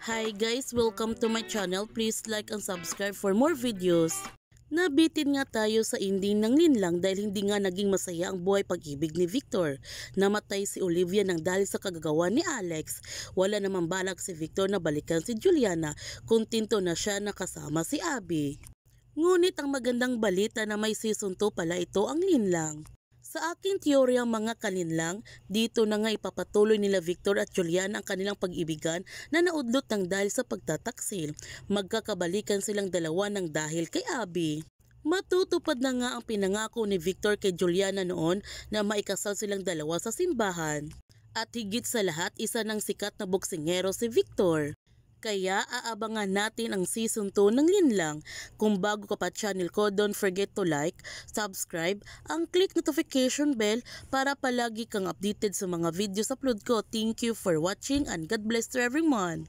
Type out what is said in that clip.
Hi guys, welcome to my channel. Please like and subscribe for more videos. Nabitin nga tayo sa ending ng Linlang dahil hindi nga naging masaya ang buhay pag-ibig ni Victor. Namatay si Olivia nang dahil sa kagagawa ni Alex. Wala namang balak si Victor na balikan si Juliana, kontento na siya nakasama si Abby. Ngunit ang magandang balita na may season 2 pala ito ang Linlang. Sa aking teorya mga kalinlang, dito na nga ipapatuloy nila Victor at Juliana ang kanilang pag-ibigan na naudlot ng dahil sa pagtataksil. Magkakabalikan silang dalawa ng dahil kay Abby. Matutupad na nga ang pinangako ni Victor kay Juliana noon na maikasal silang dalawa sa simbahan. At higit sa lahat, isa ng sikat na boksingero si Victor. Kaya aabangan natin ang season 2 ng Linlang. Kung bago ka pa channel ko, don't forget to like, subscribe, ang click notification bell para palagi kang updated sa mga videos upload ko. Thank you for watching and God bless to everyone.